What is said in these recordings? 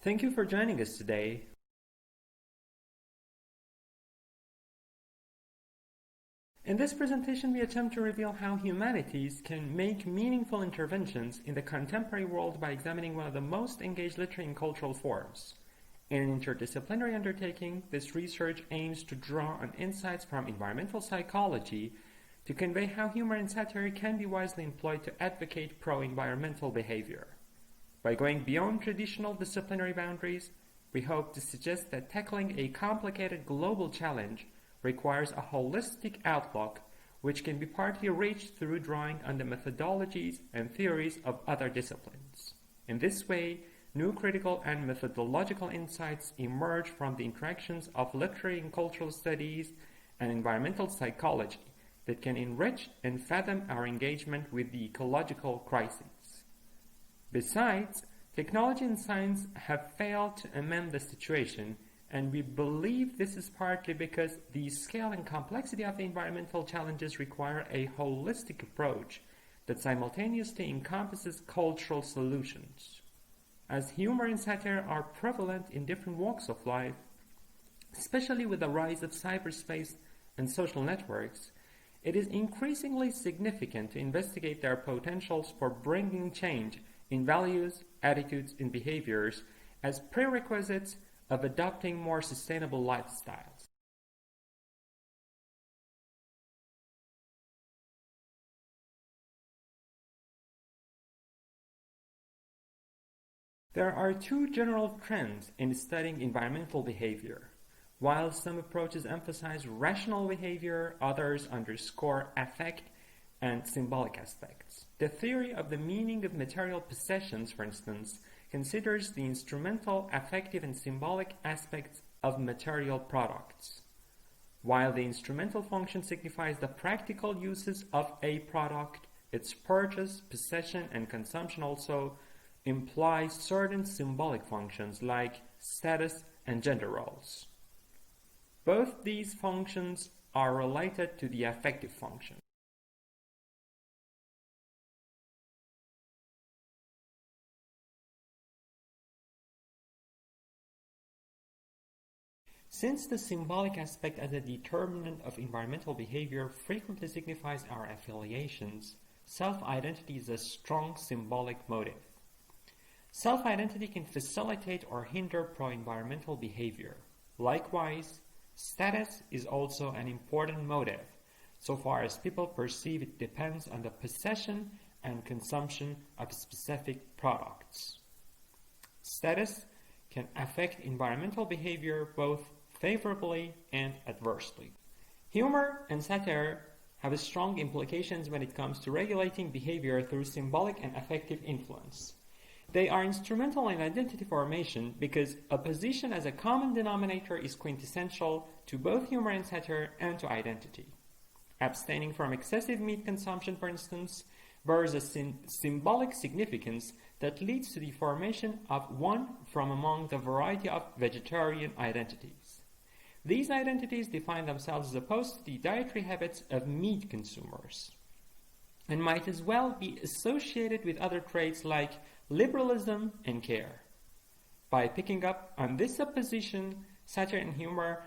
Thank you for joining us today. In this presentation, we attempt to reveal how humanities can make meaningful interventions in the contemporary world by examining one of the most engaged literary and cultural forms. In an interdisciplinary undertaking, this research aims to draw on insights from environmental psychology to convey how humor and satire can be wisely employed to advocate pro-environmental behavior. By going beyond traditional disciplinary boundaries, we hope to suggest that tackling a complicated global challenge requires a holistic outlook which can be partly reached through drawing on the methodologies and theories of other disciplines. In this way, new critical and methodological insights emerge from the interactions of literary and cultural studies and environmental psychology that can enrich and fathom our engagement with the ecological crises. Besides, technology and science have failed to amend the situation, and we believe this is partly because the scale and complexity of the environmental challenges require a holistic approach that simultaneously encompasses cultural solutions. As humor and satire are prevalent in different walks of life, especially with the rise of cyberspace and social networks, it is increasingly significant to investigate their potentials for bringing change in values, attitudes, and behaviors as prerequisites of adopting more sustainable lifestyles. There are two general trends in studying environmental behavior. While some approaches emphasize rational behavior, others underscore affect and symbolic aspects. The theory of the meaning of material possessions, for instance, considers the instrumental, affective, and symbolic aspects of material products, while the instrumental function signifies the practical uses of a product. Its purchase, possession, and consumption also imply certain symbolic functions like status and gender roles. Both these functions are related to the affective function. Since the symbolic aspect as a determinant of environmental behavior frequently signifies our affiliations, self-identity is a strong symbolic motive. Self-identity can facilitate or hinder pro-environmental behavior. Likewise, status is also an important motive, so far as people perceive it depends on the possession and consumption of specific products. Status can affect environmental behavior both favorably and adversely. Humor and satire have strong implications when it comes to regulating behavior through symbolic and affective influence. They are instrumental in identity formation because opposition as a common denominator is quintessential to both humor and satire and to identity. Abstaining from excessive meat consumption, for instance, bears a symbolic significance that leads to the formation of one from among the variety of vegetarian identities. These identities define themselves as opposed to the dietary habits of meat consumers, and might as well be associated with other traits like liberalism and care. By picking up on this opposition, satire and humor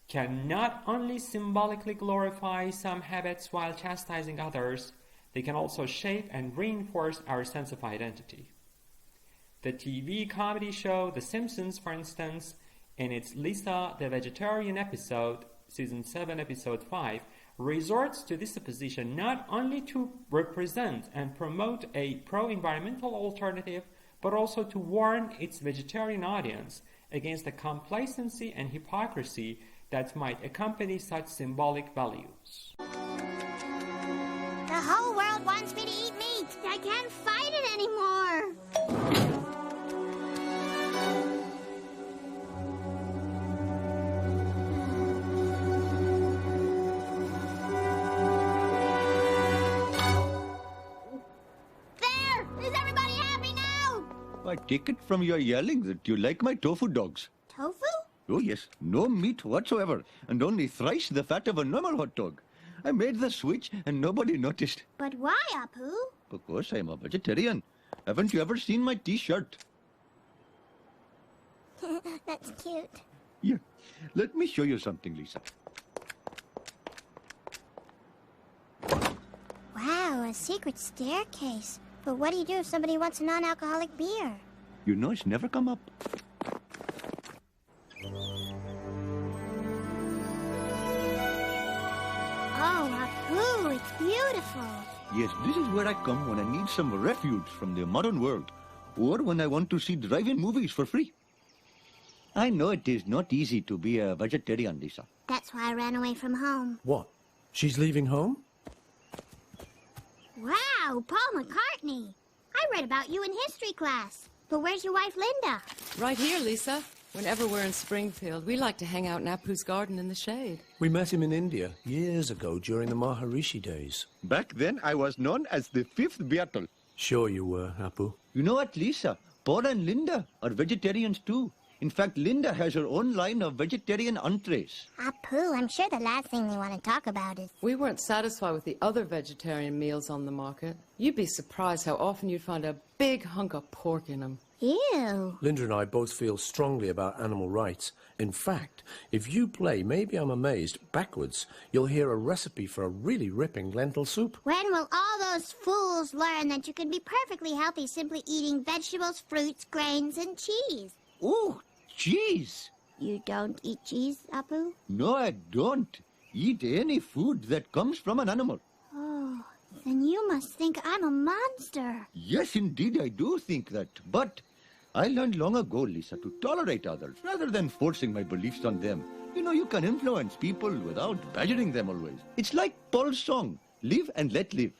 can not only symbolically glorify some habits while chastising others, they can also shape and reinforce our sense of identity. The TV comedy show The Simpsons, for instance, in its Lisa the Vegetarian episode, Season 7, Episode 5, resorts to this opposition not only to represent and promote a pro-environmental alternative, but also to warn its vegetarian audience against the complacency and hypocrisy that might accompany such symbolic values. The whole world wants me to eat meat. I can't fight it anymore. I take it from your yelling that you like my tofu dogs. Tofu? Oh, yes. No meat whatsoever, and only thrice the fat of a normal hot dog. I made the switch, and nobody noticed. But why, Apu? Because I'm a vegetarian. Haven't you ever seen my T-shirt? That's cute. Here, let me show you something, Lisa. Wow, a secret staircase. But what do you do if somebody wants a non-alcoholic beer? You know it's never come up. Oh, Apu, it's beautiful. Yes, this is where I come when I need some refuge from the modern world, or when I want to see drive-in movies for free. I know it is not easy to be a vegetarian, Lisa. That's why I ran away from home. What? She's leaving home? Wow, Paul McCartney. I read about you in history class. But where's your wife, Linda? Right here, Lisa. Whenever we're in Springfield, we like to hang out in Apu's garden in the shade. We met him in India years ago during the Maharishi days. Back then, I was known as the fifth Beatle. Sure you were, Apu. You know what, Lisa? Paul and Linda are vegetarians too. In fact, Linda has her own line of vegetarian entrees. Apu, I'm sure the last thing they want to talk about is... We weren't satisfied with the other vegetarian meals on the market. You'd be surprised how often you'd find a big hunk of pork in them. Ew. Linda and I both feel strongly about animal rights. In fact, if you play Maybe I'm Amazed backwards, you'll hear a recipe for a really ripping lentil soup. When will all those fools learn that you can be perfectly healthy simply eating vegetables, fruits, grains, and cheese? Oh, cheese! You don't eat cheese, Apu? No, I don't eat any food that comes from an animal. Oh, then you must think I'm a monster. Yes, indeed, I do think that. But I learned long ago, Lisa, to tolerate others rather than forcing my beliefs on them. You know, you can influence people without badgering them always. It's like Paul's song, live and let live.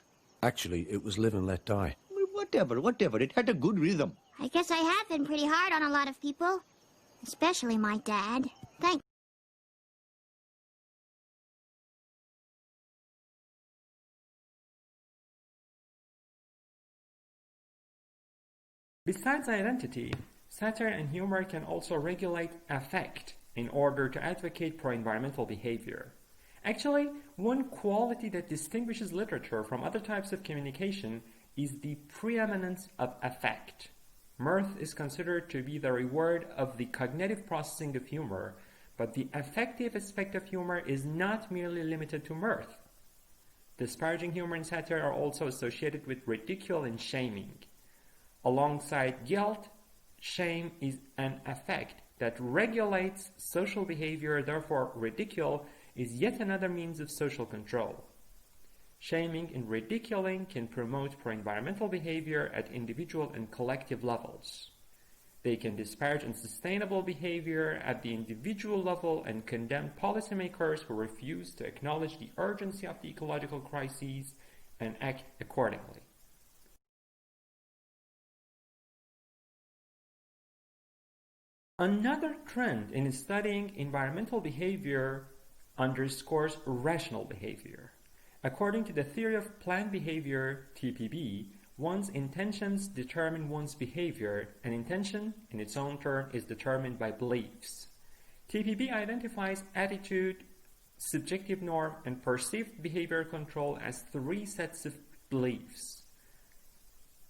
Actually, it was live and let die. Whatever. It had a good rhythm. I guess I have been pretty hard on a lot of people. Especially my dad. Thanks. Besides identity, satire and humor can also regulate affect in order to advocate pro-environmental behavior. Actually, one quality that distinguishes literature from other types of communication is the preeminence of affect. Mirth is considered to be the reward of the cognitive processing of humor, but the affective aspect of humor is not merely limited to mirth. Disparaging humor and satire are also associated with ridicule and shaming. Alongside guilt, shame is an affect that regulates social behavior, therefore ridicule is yet another means of social control. Shaming and ridiculing can promote pro-environmental behavior at individual and collective levels. They can disparage unsustainable behavior at the individual level and condemn policymakers who refuse to acknowledge the urgency of the ecological crises and act accordingly. Another trend in studying environmental behavior underscores rational behavior. According to the theory of planned behavior, TPB, one's intentions determine one's behavior, and intention, in its own turn, is determined by beliefs. TPB identifies attitude, subjective norm, and perceived behavior control as three sets of beliefs.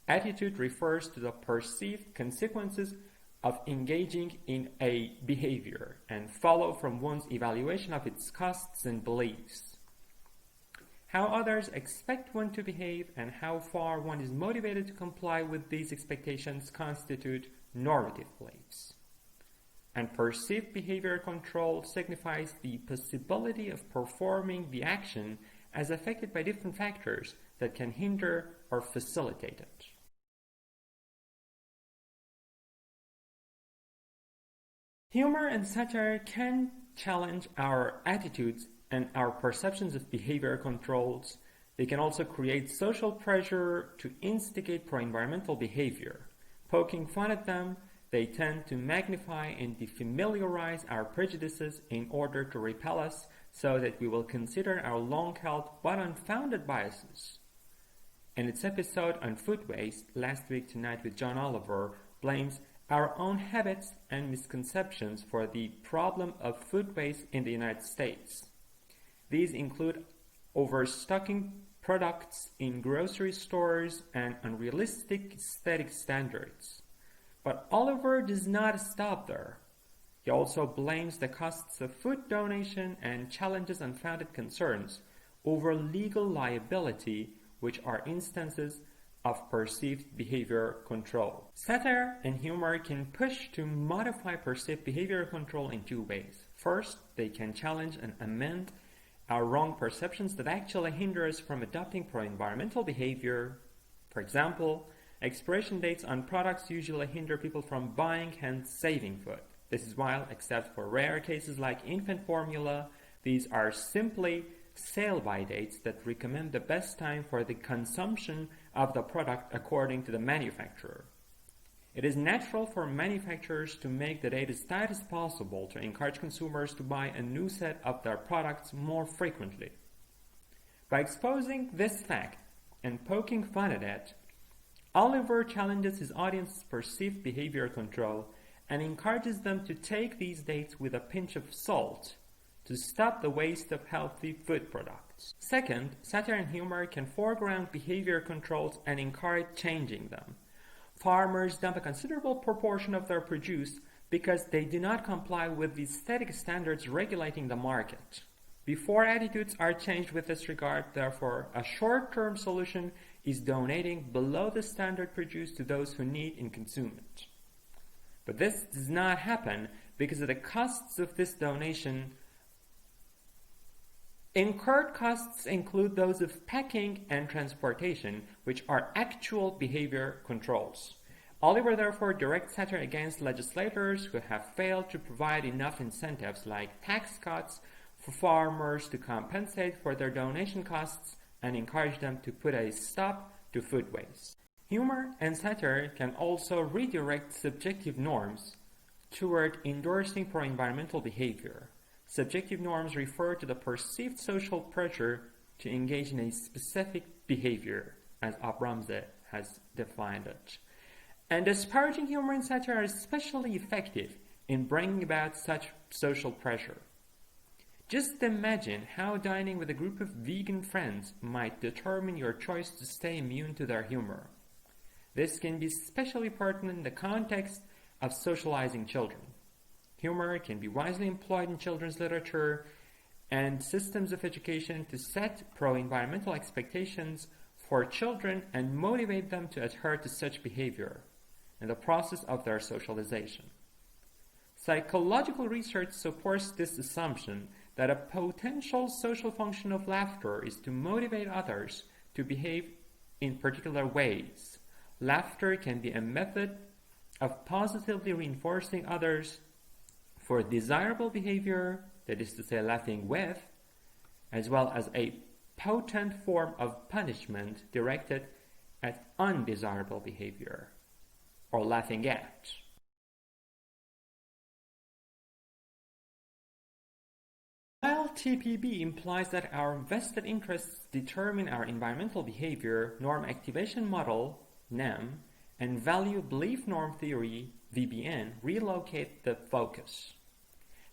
Attitude refers to the perceived consequences of engaging in a behavior and follow from one's evaluation of its costs and beliefs. How others expect one to behave and how far one is motivated to comply with these expectations constitute normative beliefs. And perceived behavior control signifies the possibility of performing the action as affected by different factors that can hinder or facilitate it. Humor and satire can challenge our attitudes and our perceptions of behavior controls. They can also create social pressure to instigate pro-environmental behavior. Poking fun at them, they tend to magnify and defamiliarize our prejudices in order to repel us so that we will consider our long-held but unfounded biases. In its episode on food waste, Last Week Tonight with John Oliver blames our own habits and misconceptions for the problem of food waste in the United States. These include overstocking products in grocery stores and unrealistic aesthetic standards. But Oliver does not stop there. He also blames the costs of food donation and challenges unfounded concerns over legal liability, which are instances of perceived behavior control. Satire and humor can push to modify perceived behavior control in two ways. First, they can challenge and amend our wrong perceptions that actually hinder us from adopting pro-environmental behavior. For example, expiration dates on products usually hinder people from buying, hence saving food. This is while, except for rare cases like infant formula, these are simply sale-by dates that recommend the best time for the consumption of the product according to the manufacturer. It is natural for manufacturers to make the date as tight as possible to encourage consumers to buy a new set of their products more frequently. By exposing this fact and poking fun at it, Oliver challenges his audience's perceived behavior control and encourages them to take these dates with a pinch of salt to stop the waste of healthy food products. Second, satire and humor can foreground behavior controls and encourage changing them. Farmers dump a considerable proportion of their produce because they do not comply with the aesthetic standards regulating the market. Before attitudes are changed with this regard, therefore, a short-term solution is donating below the standard produce to those who need and consume it. But this does not happen because of the costs of this donation. Incurred costs include those of packing and transportation, which are actual behavior controls. Oliver therefore directs satire against legislators who have failed to provide enough incentives like tax cuts for farmers to compensate for their donation costs and encourage them to put a stop to food waste. Humor and satire can also redirect subjective norms toward endorsing pro-environmental behavior. Subjective norms refer to the perceived social pressure to engage in a specific behavior, as Abramse has defined it. And disparaging humor and satire are especially effective in bringing about such social pressure. Just imagine how dining with a group of vegan friends might determine your choice to stay immune to their humor. This can be especially pertinent in the context of socializing children. Humor can be wisely employed in children's literature and systems of education to set pro-environmental expectations for children and motivate them to adhere to such behavior in the process of their socialization. Psychological research supports this assumption that a potential social function of laughter is to motivate others to behave in particular ways. Laughter can be a method of positively reinforcing others for desirable behavior, that is to say laughing with, as well as a potent form of punishment directed at undesirable behavior, or laughing at. While TPB implies that our vested interests determine our environmental behavior, norm activation model, NAM, and value belief norm theory, VBN, relocate the focus.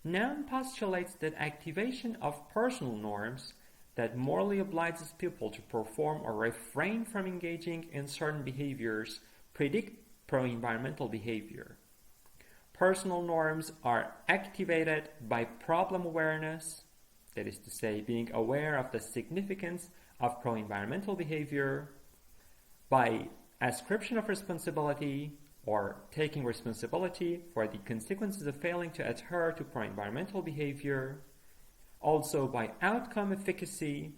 NAM postulates that activation of personal norms that morally obliges people to perform or refrain from engaging in certain behaviors predict pro-environmental behavior. Personal norms are activated by problem awareness, that is to say, being aware of the significance of pro-environmental behavior, by ascription of responsibility, or taking responsibility for the consequences of failing to adhere to pro-environmental behavior, also by outcome efficacy,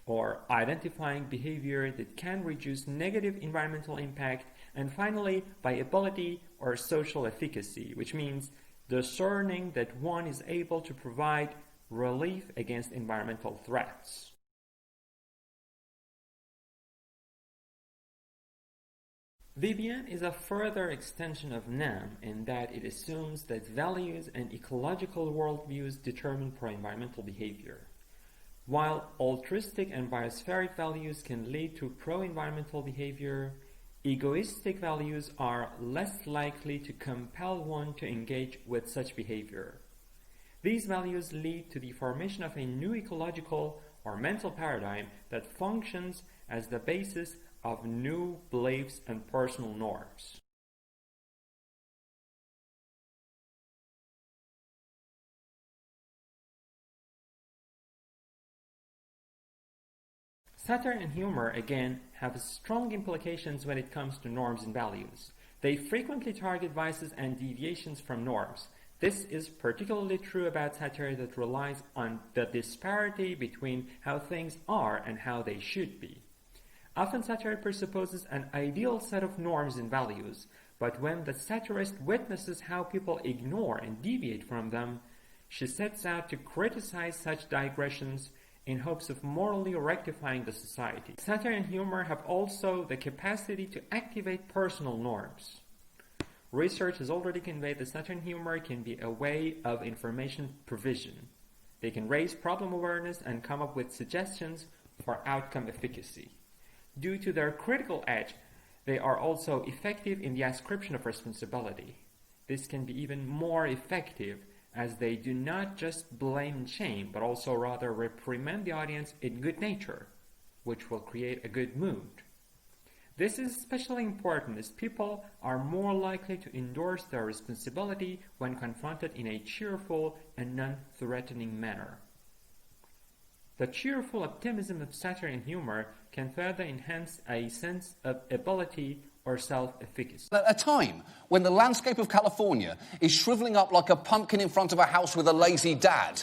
or identifying behavior that can reduce negative environmental impact, and finally by ability or social efficacy, which means discerning that one is able to provide relief against environmental threats. VBN is a further extension of NAM in that it assumes that values and ecological worldviews determine pro-environmental behavior. While altruistic and biospheric values can lead to pro-environmental behavior, egoistic values are less likely to compel one to engage with such behavior. These values lead to the formation of a new ecological or mental paradigm that functions as the basis of new beliefs and personal norms. Satire and humor, again, have strong implications when it comes to norms and values. They frequently target vices and deviations from norms. This is particularly true about satire that relies on the disparity between how things are and how they should be. Often satire presupposes an ideal set of norms and values, but when the satirist witnesses how people ignore and deviate from them, she sets out to criticize such digressions in hopes of morally rectifying the society. Satire and humor have also the capacity to activate personal norms. Research has already conveyed that satire and humor can be a way of information provision. They can raise problem awareness and come up with suggestions for outcome efficacy. Due to their critical edge, they are also effective in the ascription of responsibility. This can be even more effective as they do not just blame and shame, but also rather reprimand the audience in good nature, which will create a good mood. This is especially important as people are more likely to endorse their responsibility when confronted in a cheerful and non-threatening manner. The cheerful optimism of satire and humor can further enhance a sense of ability or self-efficacy. At a time when the landscape of California is shriveling up like a pumpkin in front of a house with a lazy dad,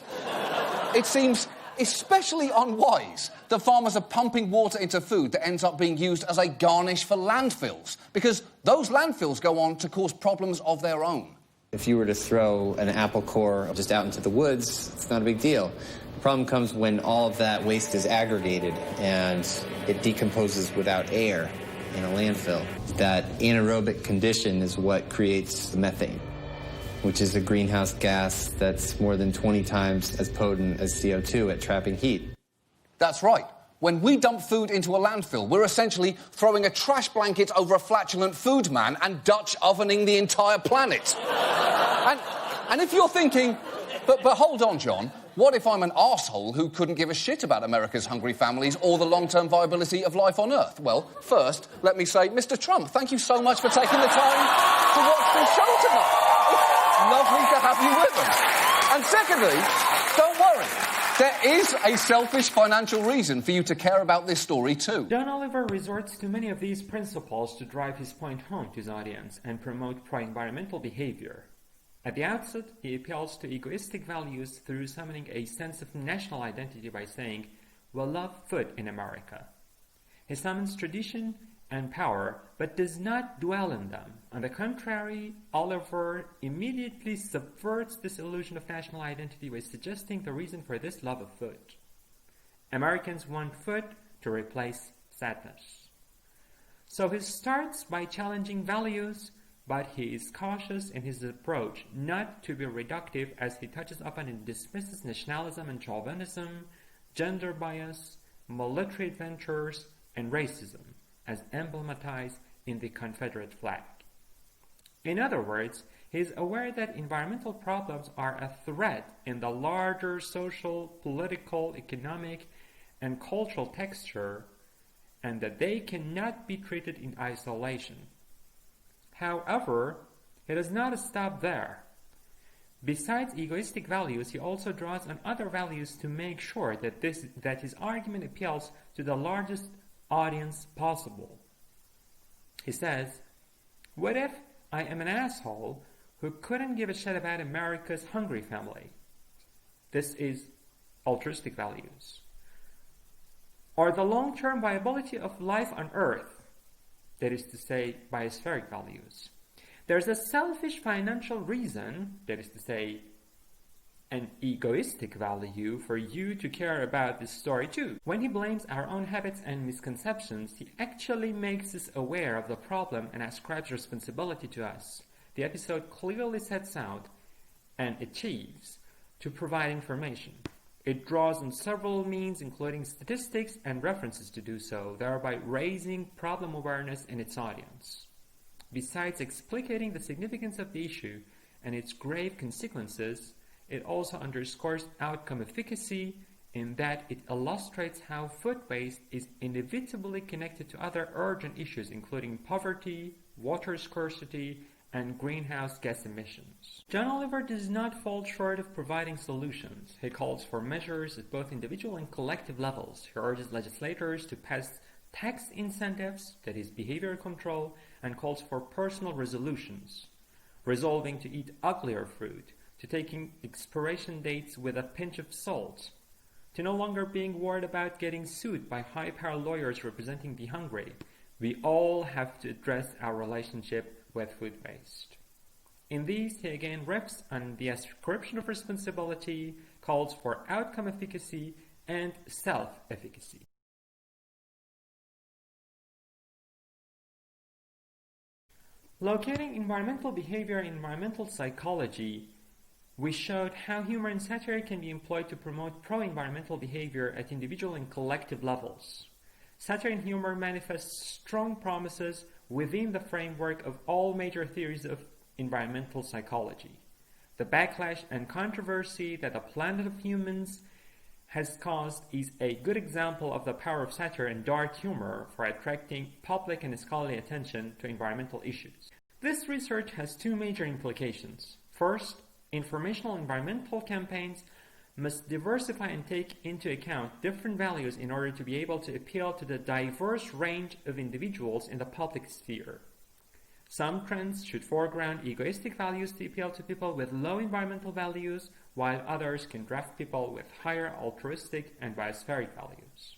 it seems especially unwise that farmers are pumping water into food that ends up being used as a garnish for landfills, because those landfills go on to cause problems of their own. If you were to throw an apple core just out into the woods, it's not a big deal. The problem comes when all of that waste is aggregated and it decomposes without air in a landfill. That anaerobic condition is what creates the methane, which is a greenhouse gas that's more than 20 times as potent as CO2 at trapping heat. That's right. When we dump food into a landfill, we're essentially throwing a trash blanket over a flatulent food man and Dutch ovening the entire planet. And if you're thinking, but hold on, John, what if I'm an arsehole who couldn't give a shit about America's hungry families or the long-term viability of life on Earth? Well, first, let me say, Mr. Trump, thank you so much for taking the time to watch the show tonight. It's lovely to have you with us. And secondly, don't worry. There is a selfish financial reason for you to care about this story too. John Oliver resorts to many of these principles to drive his point home to his audience and promote pro-environmental behavior. At the outset, he appeals to egoistic values through summoning a sense of national identity by saying, "We love food in America." He summons tradition and power, but does not dwell in them. On the contrary, Oliver immediately subverts this illusion of national identity by suggesting the reason for this love of food. Americans want food to replace sadness. So he starts by challenging values, but he is cautious in his approach not to be reductive as he touches upon and dismisses nationalism and chauvinism, gender bias, military adventures, and racism, as emblematized in the Confederate flag. In other words, he is aware that environmental problems are a threat in the larger social, political, economic, and cultural texture, and that they cannot be treated in isolation. However, he does not stop there. Besides egoistic values, he also draws on other values to make sure that his argument appeals to the largest audience possible. He says, "What if I am an asshole who couldn't give a shit about America's hungry family?" This is altruistic values. Or the long-term viability of life on Earth, that is to say, biospheric values. There's a selfish financial reason, that is to say, an egoistic value for you to care about this story too. When he blames our own habits and misconceptions, he actually makes us aware of the problem and ascribes responsibility to us. The episode clearly sets out and achieves to provide information. It draws on several means, including statistics and references to do so, thereby raising problem awareness in its audience. Besides explicating the significance of the issue and its grave consequences, it also underscores outcome efficacy in that it illustrates how food waste is inevitably connected to other urgent issues, including poverty, water scarcity, and greenhouse gas emissions. John Oliver does not fall short of providing solutions. He calls for measures at both individual and collective levels. He urges legislators to pass tax incentives, that is, behavior control, and calls for personal resolutions, resolving to eat uglier fruit, to taking expiration dates with a pinch of salt, to no longer being worried about getting sued by high-power lawyers representing the hungry. We all have to address our relationship with food waste. In these, he again riffs on the ascription of responsibility, calls for outcome efficacy, and self-efficacy. Locating environmental behavior in environmental psychology, we showed how humor and satire can be employed to promote pro-environmental behavior at individual and collective levels. Satire and humor manifest strong promises within the framework of all major theories of environmental psychology. The backlash and controversy that the planet of humans has caused is a good example of the power of satire and dark humor for attracting public and scholarly attention to environmental issues. This research has two major implications. First, informational environmental campaigns must diversify and take into account different values in order to be able to appeal to the diverse range of individuals in the public sphere. Some trends should foreground egoistic values to appeal to people with low environmental values, while others can draft people with higher altruistic and biospheric values.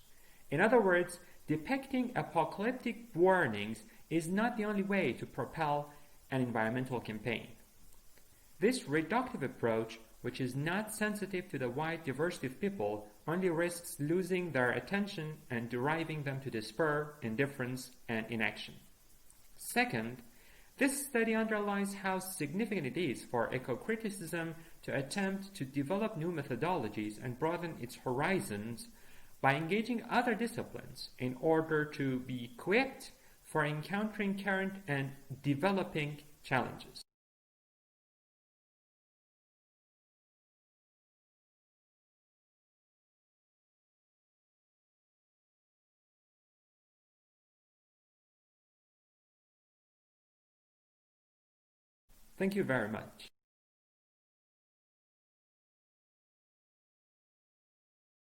In other words, depicting apocalyptic warnings is not the only way to propel an environmental campaign. This reductive approach, which is not sensitive to the wide diversity of people, only risks losing their attention and driving them to despair, indifference, and inaction. Second, this study underlines how significant it is for eco-criticism to attempt to develop new methodologies and broaden its horizons by engaging other disciplines in order to be equipped for encountering current and developing challenges. Thank you very much.